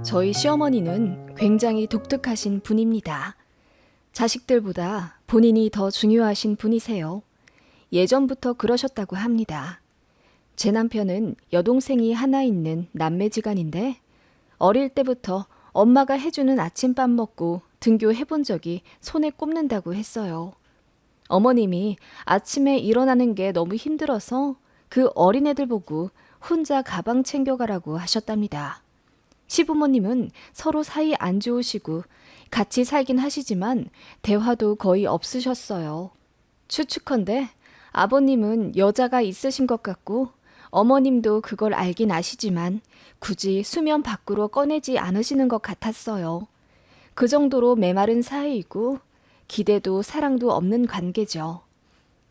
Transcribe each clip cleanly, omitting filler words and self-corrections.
저희 시어머니는 굉장히 독특하신 분입니다. 자식들보다 본인이 더 중요하신 분이세요. 예전부터 그러셨다고 합니다. 제 남편은 여동생이 하나 있는 남매지간인데 어릴 때부터 엄마가 해주는 아침밥 먹고 등교해본 적이 손에 꼽는다고 했어요. 어머님이 아침에 일어나는 게 너무 힘들어서 그 어린애들 보고 혼자 가방 챙겨가라고 하셨답니다. 시부모님은 서로 사이 안 좋으시고 같이 살긴 하시지만 대화도 거의 없으셨어요. 추측컨대 아버님은 여자가 있으신 것 같고 어머님도 그걸 알긴 아시지만 굳이 수면 밖으로 꺼내지 않으시는 것 같았어요. 그 정도로 메마른 사이이고 기대도 사랑도 없는 관계죠.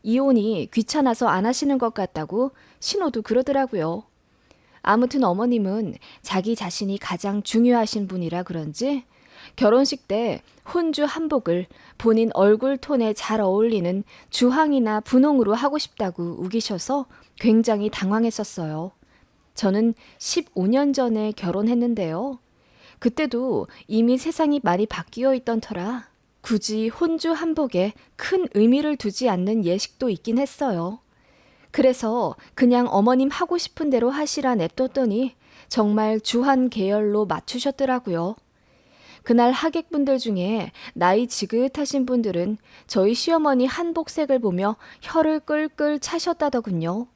이혼이 귀찮아서 안 하시는 것 같다고 신호도 그러더라고요. 아무튼 어머님은 자기 자신이 가장 중요하신 분이라 그런지 결혼식 때 혼주 한복을 본인 얼굴 톤에 잘 어울리는 주황이나 분홍으로 하고 싶다고 우기셔서 굉장히 당황했었어요. 저는 15년 전에 결혼했는데요. 그때도 이미 세상이 많이 바뀌어 있던 터라 굳이 혼주 한복에 큰 의미를 두지 않는 예식도 있긴 했어요. 그래서 그냥 어머님 하고 싶은 대로 하시라 냅뒀더니 정말 주한 계열로 맞추셨더라고요. 그날 하객분들 중에 나이 지긋하신 분들은 저희 시어머니 한복색을 보며 혀를 끌끌 차셨다더군요.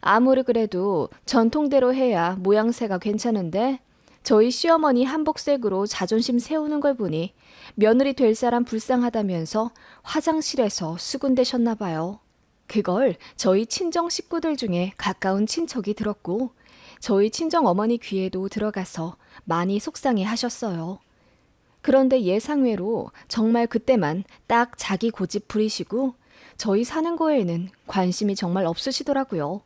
아무리 그래도 전통대로 해야 모양새가 괜찮은데 저희 시어머니 한복색으로 자존심 세우는 걸 보니 며느리 될 사람 불쌍하다면서 화장실에서 수군대셨나 봐요. 그걸 저희 친정 식구들 중에 가까운 친척이 들었고 저희 친정 어머니 귀에도 들어가서 많이 속상해 하셨어요. 그런데 예상외로 정말 그때만 딱 자기 고집 부리시고 저희 사는 거에는 관심이 정말 없으시더라고요.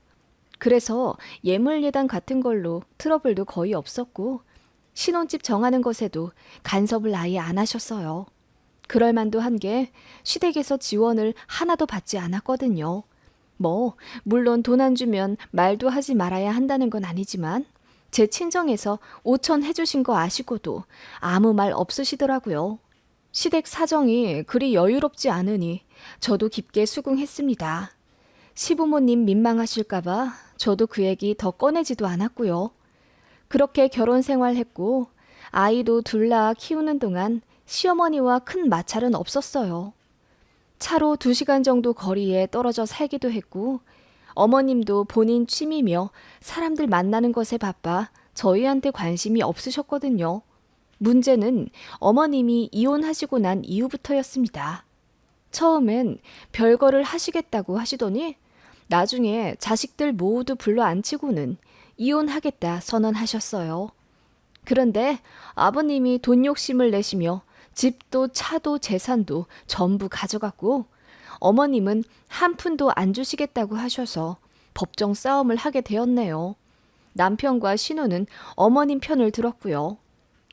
그래서 예물예단 같은 걸로 트러블도 거의 없었고 신혼집 정하는 것에도 간섭을 아예 안 하셨어요. 그럴 만도 한 게 시댁에서 지원을 하나도 받지 않았거든요. 물론 돈 안 주면 말도 하지 말아야 한다는 건 아니지만 제 친정에서 5천 해주신 거 아시고도 아무 말 없으시더라고요. 시댁 사정이 그리 여유롭지 않으니 저도 깊게 수긍했습니다. 시부모님 민망하실까봐 저도 그 얘기 더 꺼내지도 않았고요. 그렇게 결혼 생활했고 아이도 둘 낳아 키우는 동안 시어머니와 큰 마찰은 없었어요. 차로 2시간 정도 거리에 떨어져 살기도 했고 어머님도 본인 취미며 사람들 만나는 것에 바빠 저희한테 관심이 없으셨거든요. 문제는 어머님이 이혼하시고 난 이후부터였습니다. 처음엔 별거를 하시겠다고 하시더니 나중에 자식들 모두 불러 앉히고는 이혼하겠다 선언하셨어요. 그런데 아버님이 돈 욕심을 내시며 집도 차도 재산도 전부 가져갔고 어머님은 한 푼도 안 주시겠다고 하셔서 법정 싸움을 하게 되었네요. 남편과 신우는 어머님 편을 들었고요.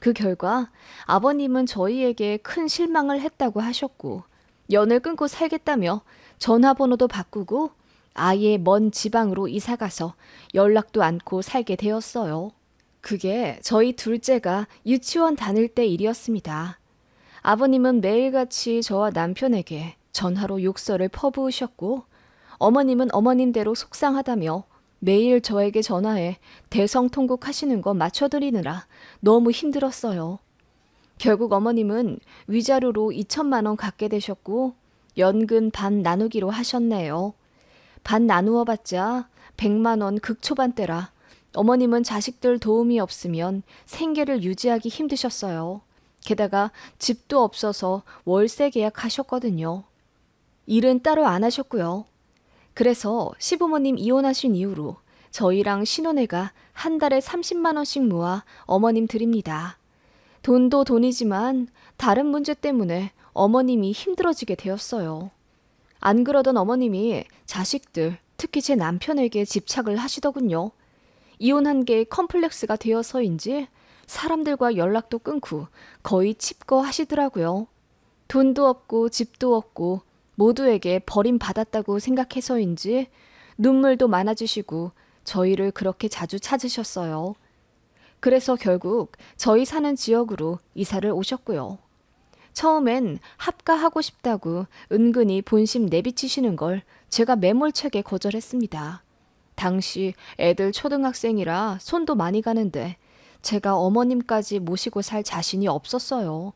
그 결과 아버님은 저희에게 큰 실망을 했다고 하셨고 연을 끊고 살겠다며 전화번호도 바꾸고 아예 먼 지방으로 이사가서 연락도 않고 살게 되었어요. 그게 저희 둘째가 유치원 다닐 때 일이었습니다. 아버님은 매일같이 저와 남편에게 전화로 욕설을 퍼부으셨고 어머님은 어머님대로 속상하다며 매일 저에게 전화해 대성통곡하시는 거 맞춰드리느라 너무 힘들었어요. 결국 어머님은 위자료로 2천만 원 갖게 되셨고 연금 반 나누기로 하셨네요. 반 나누어봤자 100만 원 극초반대라 어머님은 자식들 도움이 없으면 생계를 유지하기 힘드셨어요. 게다가 집도 없어서 월세 계약하셨거든요. 일은 따로 안 하셨고요. 그래서 시부모님 이혼하신 이후로 저희랑 신혼애가 한 달에 30만 원씩 모아 어머님 드립니다. 돈도 돈이지만 다른 문제 때문에 어머님이 힘들어지게 되었어요. 안 그러던 어머님이 자식들, 특히 제 남편에게 집착을 하시더군요. 이혼한 게 컴플렉스가 되어서인지 사람들과 연락도 끊고 거의 칩거 하시더라고요. 돈도 없고 집도 없고 모두에게 버림받았다고 생각해서인지 눈물도 많아지시고 저희를 그렇게 자주 찾으셨어요. 그래서 결국 저희 사는 지역으로 이사를 오셨고요. 처음엔 합가하고 싶다고 은근히 본심 내비치시는 걸 제가 매몰차게 거절했습니다. 당시 애들 초등학생이라 손도 많이 가는데 제가 어머님까지 모시고 살 자신이 없었어요.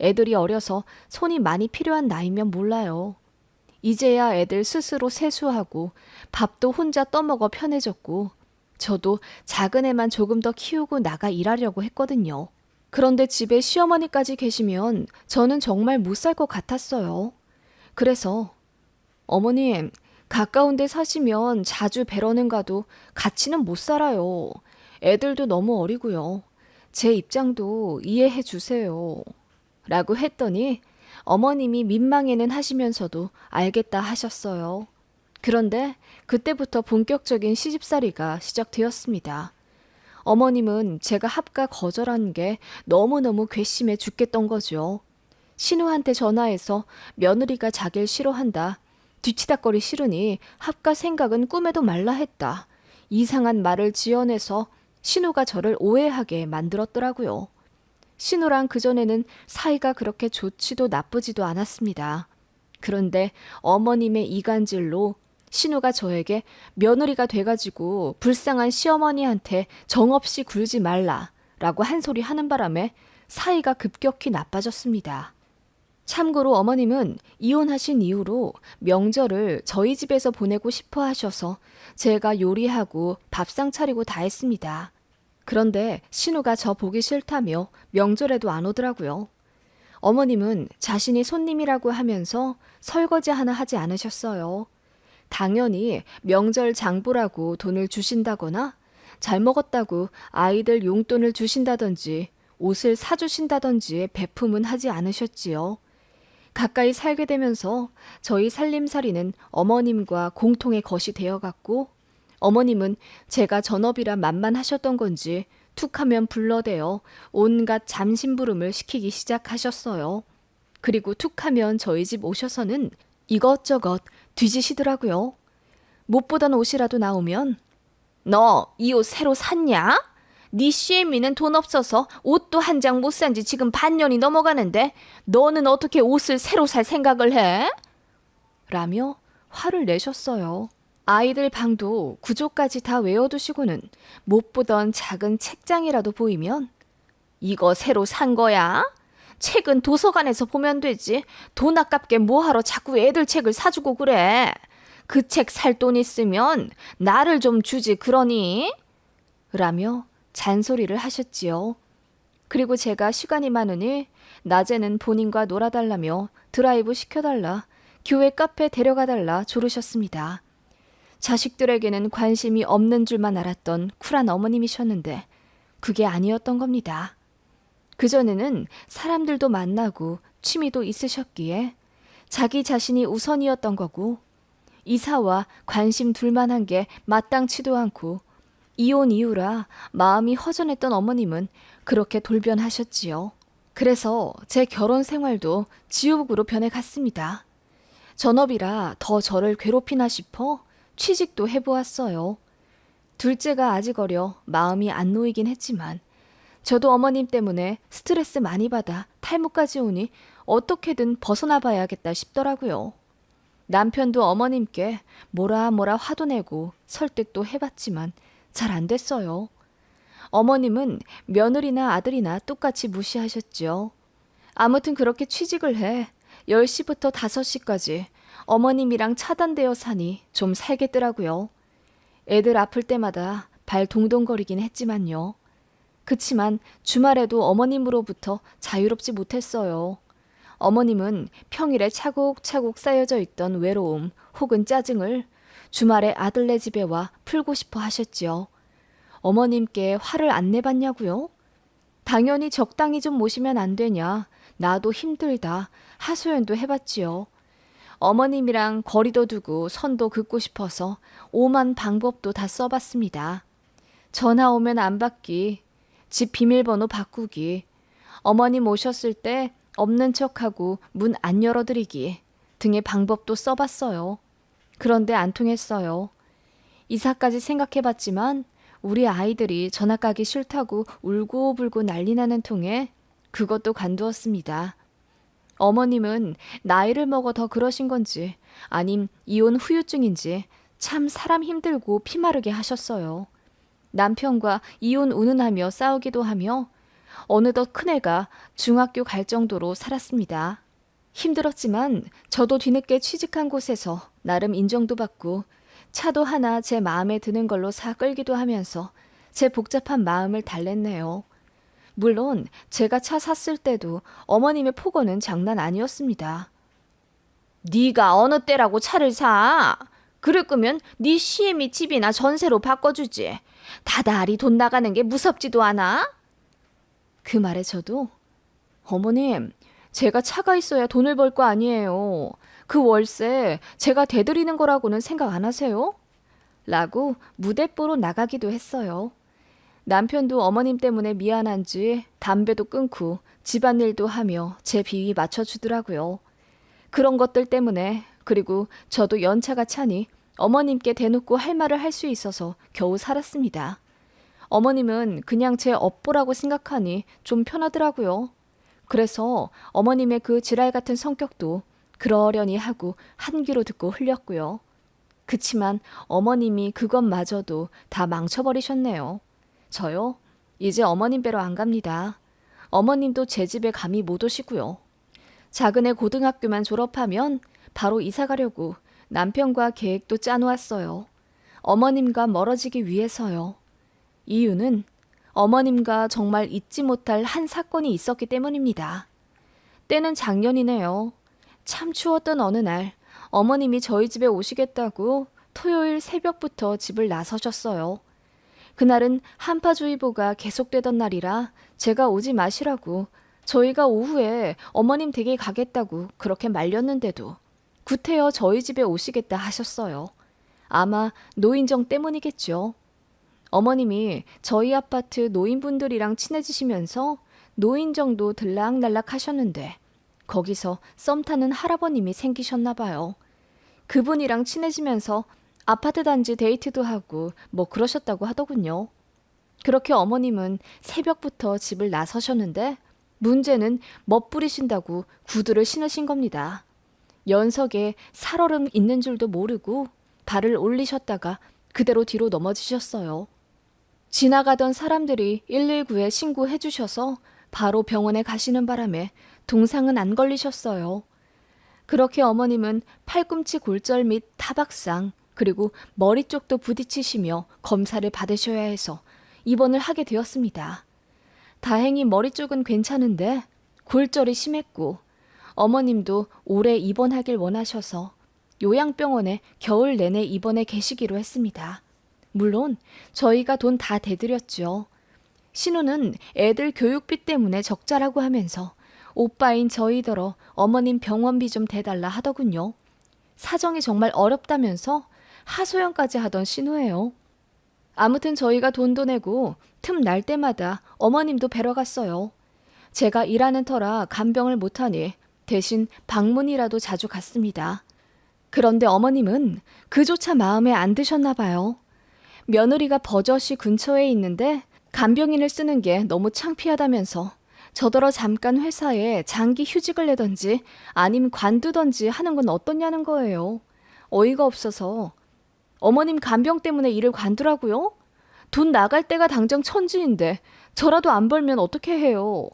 애들이 어려서 손이 많이 필요한 나이면 몰라요. 이제야 애들 스스로 세수하고 밥도 혼자 떠먹어 편해졌고 저도 작은 애만 조금 더 키우고 나가 일하려고 했거든요. 그런데 집에 시어머니까지 계시면 저는 정말 못 살 것 같았어요. 그래서 어머님, 가까운 데 사시면 자주 뵈러는 가도 같이는 못 살아요. 애들도 너무 어리고요. 제 입장도 이해해 주세요. 라고 했더니 어머님이 민망해는 하시면서도 알겠다 하셨어요. 그런데 그때부터 본격적인 시집살이가 시작되었습니다. 어머님은 제가 합가 거절한 게 너무너무 괘씸해 죽겠던 거죠. 신우한테 전화해서 며느리가 자길 싫어한다. 뒤치다거리 싫으니 합가 생각은 꿈에도 말라 했다. 이상한 말을 지어내서 신우가 저를 오해하게 만들었더라고요. 신우랑 그전에는 사이가 그렇게 좋지도 나쁘지도 않았습니다. 그런데 어머님의 이간질로 신우가 저에게 며느리가 돼가지고 불쌍한 시어머니한테 정없이 굴지 말라라고 한 소리 하는 바람에 사이가 급격히 나빠졌습니다. 참고로 어머님은 이혼하신 이후로 명절을 저희 집에서 보내고 싶어 하셔서 제가 요리하고 밥상 차리고 다 했습니다. 그런데 신우가 저 보기 싫다며 명절에도 안 오더라고요. 어머님은 자신이 손님이라고 하면서 설거지 하나 하지 않으셨어요. 당연히 명절 장보라고 돈을 주신다거나 잘 먹었다고 아이들 용돈을 주신다든지 옷을 사주신다든지의 배품은 하지 않으셨지요. 가까이 살게 되면서 저희 살림살이는 어머님과 공통의 것이 되어갔고 어머님은 제가 전업이라 만만하셨던 건지 툭하면 불러대어 온갖 잠심부름을 시키기 시작하셨어요. 그리고 툭하면 저희 집 오셔서는 이것저것 뒤지시더라고요. 못 보던 옷이라도 나오면 너 이 옷 새로 샀냐? 네 시애미는 돈 없어서 옷도 한 장 못 산 지 지금 반년이 넘어가는데 너는 어떻게 옷을 새로 살 생각을 해? 라며 화를 내셨어요. 아이들 방도 구조까지 다 외워두시고는 못 보던 작은 책장이라도 보이면 이거 새로 산 거야? 책은 도서관에서 보면 되지. 돈 아깝게 뭐하러 자꾸 애들 책을 사주고 그래. 그 책 살 돈 있으면 나를 좀 주지 그러니? 라며 잔소리를 하셨지요. 그리고 제가 시간이 많으니 낮에는 본인과 놀아달라며 드라이브 시켜달라, 교회 카페 데려가달라 조르셨습니다. 자식들에게는 관심이 없는 줄만 알았던 쿨한 어머님이셨는데 그게 아니었던 겁니다. 그전에는 사람들도 만나고 취미도 있으셨기에 자기 자신이 우선이었던 거고 이사와 관심 둘만한 게 마땅치도 않고 이혼 이후라 마음이 허전했던 어머님은 그렇게 돌변하셨지요. 그래서 제 결혼 생활도 지옥으로 변해갔습니다. 전업이라 더 저를 괴롭히나 싶어 취직도 해보았어요. 둘째가 아직 어려 마음이 안 놓이긴 했지만 저도 어머님 때문에 스트레스 많이 받아 탈모까지 오니 어떻게든 벗어나 봐야겠다 싶더라고요. 남편도 어머님께 뭐라 화도 내고 설득도 해봤지만 잘 안 됐어요. 어머님은 며느리나 아들이나 똑같이 무시하셨죠. 아무튼 그렇게 취직을 해 10시부터 5시까지 어머님이랑 차단되어 사니 좀 살겠더라고요. 애들 아플 때마다 발 동동거리긴 했지만요. 그치만 주말에도 어머님으로부터 자유롭지 못했어요. 어머님은 평일에 차곡차곡 쌓여져 있던 외로움 혹은 짜증을 주말에 아들네 집에 와 풀고 싶어 하셨지요. 어머님께 화를 안 내봤냐고요? 당연히 적당히 좀 모시면 안 되냐. 나도 힘들다. 하소연도 해봤지요. 어머님이랑 거리도 두고 선도 긋고 싶어서 오만 방법도 다 써봤습니다. 전화 오면 안 받기, 집 비밀번호 바꾸기, 어머님 오셨을 때 없는 척하고 문 안 열어드리기 등의 방법도 써봤어요. 그런데 안 통했어요. 이사까지 생각해봤지만 우리 아이들이 전학 가기 싫다고 울고불고 난리나는 통에 그것도 관두었습니다. 어머님은 나이를 먹어 더 그러신 건지 아님 이혼 후유증인지 참 사람 힘들고 피마르게 하셨어요. 남편과 이혼 운운하며 싸우기도 하며 어느덧 큰애가 중학교 갈 정도로 살았습니다. 힘들었지만 저도 뒤늦게 취직한 곳에서 나름 인정도 받고 차도 하나 제 마음에 드는 걸로 사 끌기도 하면서 제 복잡한 마음을 달랬네요. 물론 제가 차 샀을 때도 어머님의 폭언은 장난 아니었습니다. 네가 어느 때라고 차를 사? 그럴 거면 네 시애미 집이나 전세로 바꿔주지. 다달이 돈 나가는 게 무섭지도 않아? 그 말에 저도 어머님, 제가 차가 있어야 돈을 벌 거 아니에요. 그 월세 제가 대드리는 거라고는 생각 안 하세요? 라고 무대뽀로 나가기도 했어요. 남편도 어머님 때문에 미안한지 담배도 끊고 집안일도 하며 제 비위 맞춰주더라고요. 그런 것들 때문에 그리고 저도 연차가 차니 어머님께 대놓고 할 말을 할 수 있어서 겨우 살았습니다. 어머님은 그냥 제 업보라고 생각하니 좀 편하더라고요. 그래서 어머님의 그 지랄 같은 성격도 그러려니 하고 한 귀로 듣고 흘렸고요. 그치만 어머님이 그것마저도 다 망쳐버리셨네요. 저요? 이제 어머님 뵈러 안 갑니다. 어머님도 제 집에 감히 못 오시고요. 작은애 고등학교만 졸업하면 바로 이사 가려고 남편과 계획도 짜놓았어요. 어머님과 멀어지기 위해서요. 이유는 어머님과 정말 잊지 못할 한 사건이 있었기 때문입니다. 때는 작년이네요. 참 추웠던 어느 날 어머님이 저희 집에 오시겠다고 토요일 새벽부터 집을 나서셨어요. 그날은 한파주의보가 계속되던 날이라 제가 오지 마시라고 저희가 오후에 어머님 댁에 가겠다고 그렇게 말렸는데도 구태여 저희 집에 오시겠다 하셨어요. 아마 노인정 때문이겠죠. 어머님이 저희 아파트 노인분들이랑 친해지시면서 노인정도 들락날락 하셨는데 거기서 썸 타는 할아버님이 생기셨나 봐요. 그분이랑 친해지면서 아파트 단지 데이트도 하고 뭐 그러셨다고 하더군요. 그렇게 어머님은 새벽부터 집을 나서셨는데 문제는 멋부리신다고 구두를 신으신 겁니다. 연석에 살얼음 있는 줄도 모르고 발을 올리셨다가 그대로 뒤로 넘어지셨어요. 지나가던 사람들이 119에 신고해 주셔서 바로 병원에 가시는 바람에 동상은 안 걸리셨어요. 그렇게 어머님은 팔꿈치 골절 및 타박상 그리고 머리 쪽도 부딪히시며 검사를 받으셔야 해서 입원을 하게 되었습니다. 다행히 머리 쪽은 괜찮은데 골절이 심했고 어머님도 오래 입원하길 원하셔서 요양병원에 겨울 내내 입원해 계시기로 했습니다. 물론 저희가 돈 다 대드렸죠. 신우는 애들 교육비 때문에 적자라고 하면서 오빠인 저희더러 어머님 병원비 좀 대달라 하더군요. 사정이 정말 어렵다면서 하소연까지 하던 신우예요. 아무튼 저희가 돈도 내고 틈 날 때마다 어머님도 뵈러 갔어요. 제가 일하는 터라 간병을 못하니 대신 방문이라도 자주 갔습니다. 그런데 어머님은 그조차 마음에 안 드셨나 봐요. 며느리가 버젓이 근처에 있는데 간병인을 쓰는 게 너무 창피하다면서 저더러 잠깐 회사에 장기 휴직을 내던지 아님 관두던지 하는 건 어떠냐는 거예요. 어이가 없어서 어머님 간병 때문에 일을 관두라고요? 돈 나갈 때가 당장 천지인데 저라도 안 벌면 어떻게 해요?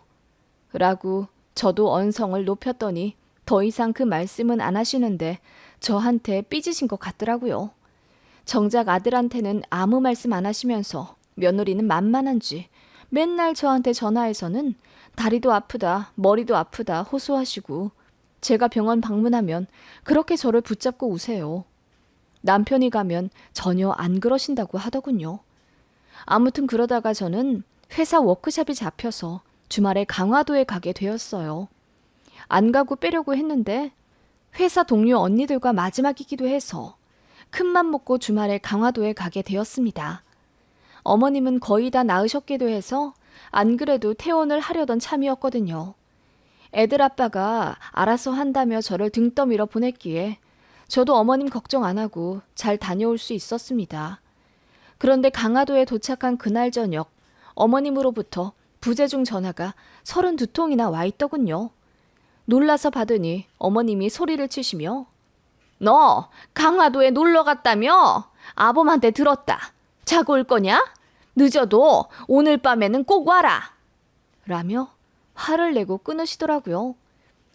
라고 저도 언성을 높였더니 더 이상 그 말씀은 안 하시는데 저한테 삐지신 것 같더라고요. 정작 아들한테는 아무 말씀 안 하시면서 며느리는 만만한지 맨날 저한테 전화해서는 다리도 아프다, 머리도 아프다 호소하시고 제가 병원 방문하면 그렇게 저를 붙잡고 우세요. 남편이 가면 전혀 안 그러신다고 하더군요. 아무튼 그러다가 저는 회사 워크숍이 잡혀서 주말에 강화도에 가게 되었어요. 안 가고 빼려고 했는데 회사 동료 언니들과 마지막이기도 해서 큰맘 먹고 주말에 강화도에 가게 되었습니다. 어머님은 거의 다 나으셨기도 해서 안 그래도 퇴원을 하려던 참이었거든요. 애들 아빠가 알아서 한다며 저를 등 떠밀어 보냈기에 저도 어머님 걱정 안 하고 잘 다녀올 수 있었습니다. 그런데 강화도에 도착한 그날 저녁 어머님으로부터 부재중 전화가 32통이나 와 있더군요. 놀라서 받으니 어머님이 소리를 치시며 너 강화도에 놀러 갔다며? 아범한테 들었다. 자고 올 거냐? 늦어도 오늘 밤에는 꼭 와라. 라며 화를 내고 끊으시더라고요.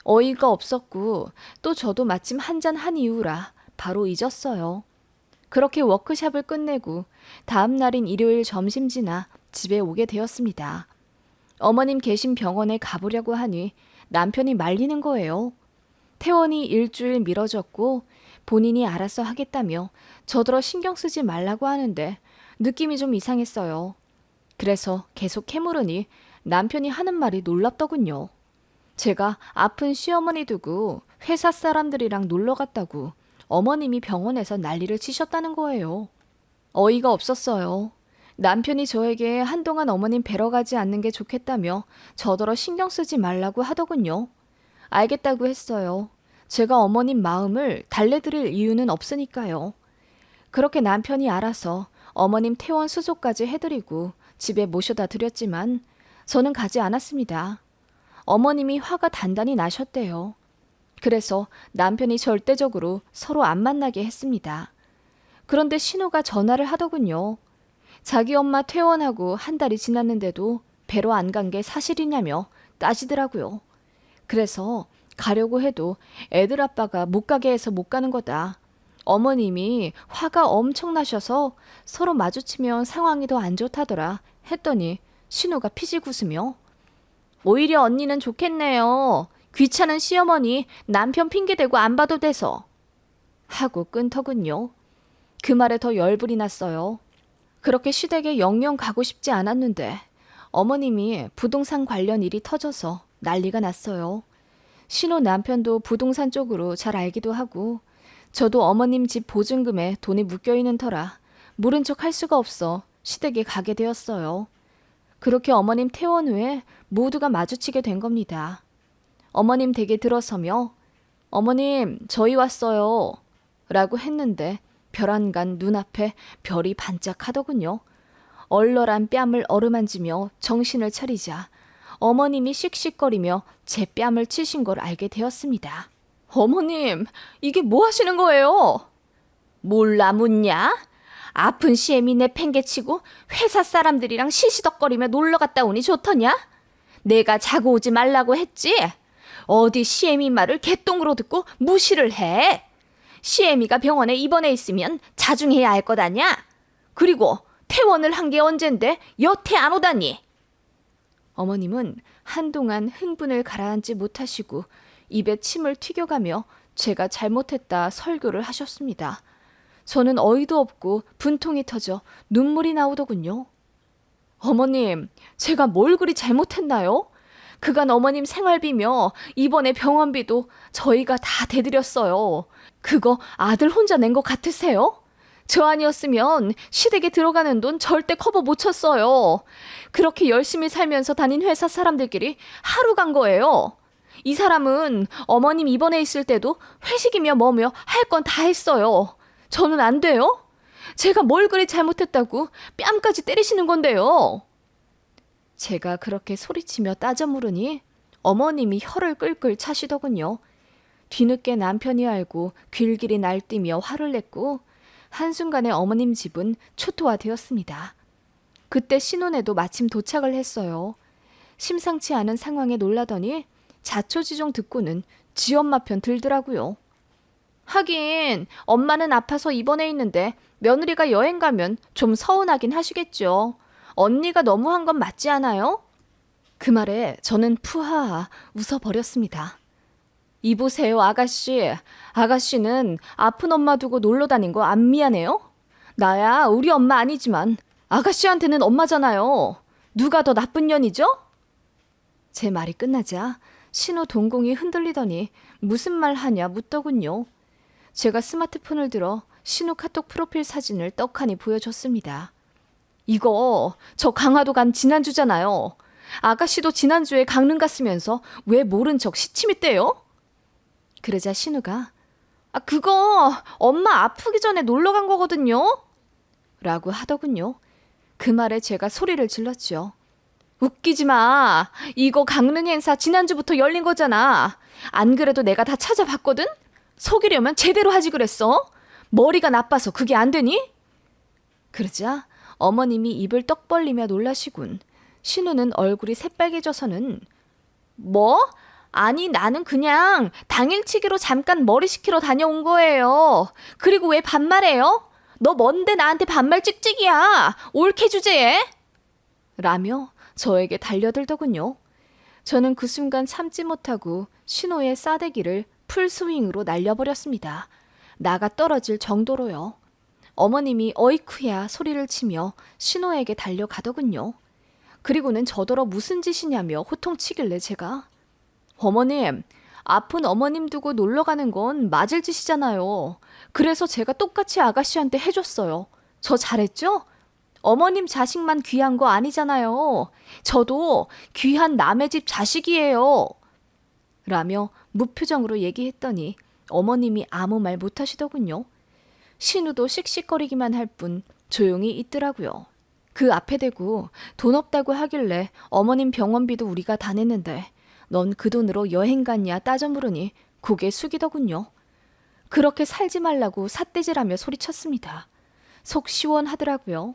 어이가 없었고 또 저도 마침 한잔 한 이유라 바로 잊었어요. 그렇게 워크숍을 끝내고 다음 날인 일요일 점심 지나 집에 오게 되었습니다. 어머님 계신 병원에 가보려고 하니 남편이 말리는 거예요. 퇴원이 일주일 미뤄졌고 본인이 알아서 하겠다며 저더러 신경 쓰지 말라고 하는데 느낌이 좀 이상했어요. 그래서 계속 캐물으니 남편이 하는 말이 놀랍더군요. 제가 아픈 시어머니 두고 회사 사람들이랑 놀러 갔다고 어머님이 병원에서 난리를 치셨다는 거예요. 어이가 없었어요. 남편이 저에게 한동안 어머님 뵈러 가지 않는 게 좋겠다며 저더러 신경 쓰지 말라고 하더군요. 알겠다고 했어요. 제가 어머님 마음을 달래드릴 이유는 없으니까요. 그렇게 남편이 알아서 어머님 퇴원 수속까지 해드리고 집에 모셔다 드렸지만 저는 가지 않았습니다. 어머님이 화가 단단히 나셨대요. 그래서 남편이 절대적으로 서로 안 만나게 했습니다. 그런데 신우가 전화를 하더군요. 자기 엄마 퇴원하고 한 달이 지났는데도 뵈러 안 간 게 사실이냐며 따지더라고요. 그래서 가려고 해도 애들 아빠가 못 가게 해서 못 가는 거다. 어머님이 화가 엄청 나셔서 서로 마주치면 상황이 더 안 좋다더라 했더니 신우가 피식 웃으며 오히려 언니는 좋겠네요. 귀찮은 시어머니 남편 핑계대고 안 봐도 돼서 하고 끊더군요. 그 말에 더 열불이 났어요. 그렇게 시댁에 영영 가고 싶지 않았는데 어머님이 부동산 관련 일이 터져서 난리가 났어요. 신우 남편도 부동산 쪽으로 잘 알기도 하고 저도 어머님 집 보증금에 돈이 묶여있는 터라 모른 척 할 수가 없어 시댁에 가게 되었어요. 그렇게 어머님 퇴원 후에 모두가 마주치게 된 겁니다. 어머님 댁에 들어서며 어머님 저희 왔어요 라고 했는데 별안간 눈앞에 별이 반짝하더군요. 얼얼한 뺨을 어루만지며 정신을 차리자 어머님이 씩씩거리며 제 뺨을 치신 걸 알게 되었습니다. 어머님, 이게 뭐 하시는 거예요? 몰라 묻냐? 아픈 시애미 내 팽개치고 회사 사람들이랑 시시덕거리며 놀러 갔다 오니 좋더냐? 내가 자고 오지 말라고 했지? 어디 시애미 말을 개똥으로 듣고 무시를 해? 시애미가 병원에 입원해 있으면 자중해야 할 것 아냐? 그리고 퇴원을 한 게 언젠데 여태 안 오다니? 어머님은 한동안 흥분을 가라앉지 못하시고 입에 침을 튀겨가며 제가 잘못했다 설교를 하셨습니다. 저는 어이도 없고 분통이 터져 눈물이 나오더군요. 어머님, 제가 뭘 그리 잘못했나요? 그간 어머님 생활비며 이번에 병원비도 저희가 다 대드렸어요. 그거 아들 혼자 낸 것 같으세요? 저 아니었으면 시댁에 들어가는 돈 절대 커버 못 쳤어요. 그렇게 열심히 살면서 다닌 회사 사람들끼리 하루 간 거예요. 이 사람은 어머님 입원해 있을 때도 회식이며 뭐며 할 건 다 했어요. 저는 안 돼요? 제가 뭘 그리 잘못했다고 뺨까지 때리시는 건데요. 제가 그렇게 소리치며 따져 물으니 어머님이 혀를 끌끌 차시더군요. 뒤늦게 남편이 알고 귓길이 날뛰며 화를 냈고 한순간에 어머님 집은 초토화되었습니다. 그때 신혼에도 마침 도착을 했어요. 심상치 않은 상황에 놀라더니 자초지종 듣고는 지 엄마 편 들더라고요. 하긴 엄마는 아파서 입원해 있는데 며느리가 여행 가면 좀 서운하긴 하시겠죠. 언니가 너무한 건 맞지 않아요? 그 말에 저는 푸하 웃어버렸습니다. 이보세요 아가씨. 아가씨는 아픈 엄마 두고 놀러 다닌 거 안 미안해요? 나야 우리 엄마 아니지만 아가씨한테는 엄마잖아요. 누가 더 나쁜 년이죠? 제 말이 끝나자 신우 동공이 흔들리더니 무슨 말 하냐 묻더군요. 제가 스마트폰을 들어 신우 카톡 프로필 사진을 떡하니 보여줬습니다. 이거 저 강화도 간 지난주잖아요. 아가씨도 지난주에 강릉 갔으면서 왜 모른 척 시침이 떼요? 그러자 신우가 그거 엄마 아프기 전에 놀러 간 거거든요. 라고 하더군요. 그 말에 제가 소리를 질렀죠. 웃기지 마. 이거 강릉 행사 지난주부터 열린 거잖아. 안 그래도 내가 다 찾아봤거든? 속이려면 제대로 하지 그랬어. 머리가 나빠서 그게 안 되니? 그러자 어머님이 입을 떡 벌리며 놀라시군. 신우는 얼굴이 새빨개져서는 뭐? 아니 나는 그냥 당일치기로 잠깐 머리 식히러 다녀온 거예요. 그리고 왜 반말해요? 너 뭔데 나한테 반말 찍찍이야. 옳게 주제에. 라며 저에게 달려들더군요. 저는 그 순간 참지 못하고 신호의 싸대기를 풀스윙으로 날려버렸습니다. 나가 떨어질 정도로요. 어머님이 어이쿠야 소리를 치며 신호에게 달려가더군요. 그리고는 저더러 무슨 짓이냐며 호통치길래 제가 어머님, 아픈 어머님 두고 놀러 가는 건 맞을 짓이잖아요. 그래서 제가 똑같이 아가씨한테 해줬어요. 저 잘했죠? 어머님 자식만 귀한 거 아니잖아요. 저도 귀한 남의 집 자식이에요. 라며 무표정으로 얘기했더니 어머님이 아무 말 못하시더군요. 신우도 씩씩거리기만 할 뿐 조용히 있더라고요. 그 앞에 대고 돈 없다고 하길래 어머님 병원비도 우리가 다 냈는데 넌 그 돈으로 여행 갔냐 따져 물으니 고개 숙이더군요. 그렇게 살지 말라고 삿대질하며 소리쳤습니다. 속 시원하더라고요.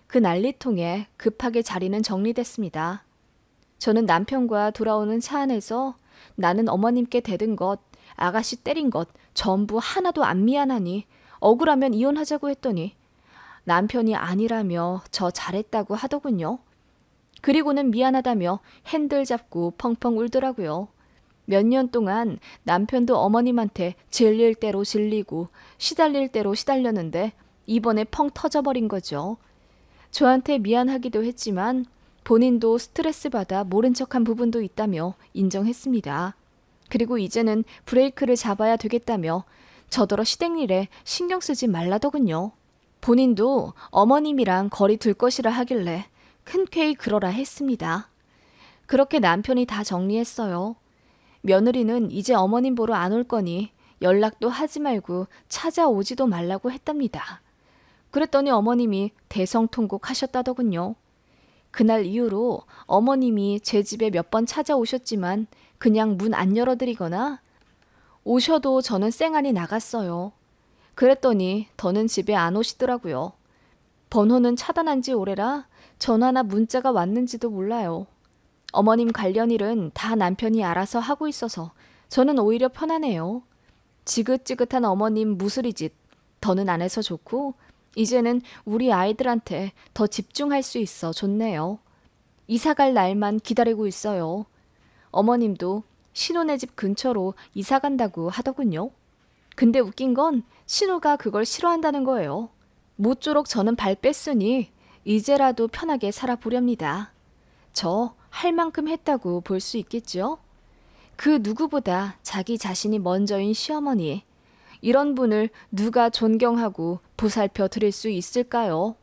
그 난리통에 급하게 자리는 정리됐습니다. 저는 남편과 돌아오는 차 안에서 나는 어머님께 대든 것, 아가씨 때린 것 전부 하나도 안 미안하니 억울하면 이혼하자고 했더니 남편이 아니라며 저 잘했다고 하더군요. 그리고는 미안하다며 핸들 잡고 펑펑 울더라고요. 몇 년 동안 남편도 어머님한테 질릴 대로 질리고 시달릴 대로 시달렸는데 이번에 펑 터져버린 거죠. 저한테 미안하기도 했지만 본인도 스트레스 받아 모른 척한 부분도 있다며 인정했습니다. 그리고 이제는 브레이크를 잡아야 되겠다며 저더러 시댁일에 신경 쓰지 말라더군요. 본인도 어머님이랑 거리 둘 것이라 하길래 흔쾌히 그러라 했습니다. 그렇게 남편이 다 정리했어요. 며느리는 이제 어머님 보러 안 올 거니 연락도 하지 말고 찾아오지도 말라고 했답니다. 그랬더니 어머님이 대성통곡 하셨다더군요. 그날 이후로 어머님이 제 집에 몇 번 찾아오셨지만 그냥 문 안 열어드리거나 오셔도 저는 쌩안이 나갔어요. 그랬더니 더는 집에 안 오시더라고요. 번호는 차단한 지 오래라 전화나 문자가 왔는지도 몰라요. 어머님 관련 일은 다 남편이 알아서 하고 있어서 저는 오히려 편하네요. 지긋지긋한 어머님 무스리짓 더는 안 해서 좋고 이제는 우리 아이들한테 더 집중할 수 있어 좋네요. 이사갈 날만 기다리고 있어요. 어머님도 신혼의 집 근처로 이사 간다고 하더군요. 근데 웃긴 건 신우가 그걸 싫어한다는 거예요. 모쪼록 저는 발 뺐으니 이제라도 편하게 살아보렵니다. 저 할 만큼 했다고 볼 수 있겠죠? 그 누구보다 자기 자신이 먼저인 시어머니. 이런 분을 누가 존경하고 보살펴 드릴 수 있을까요?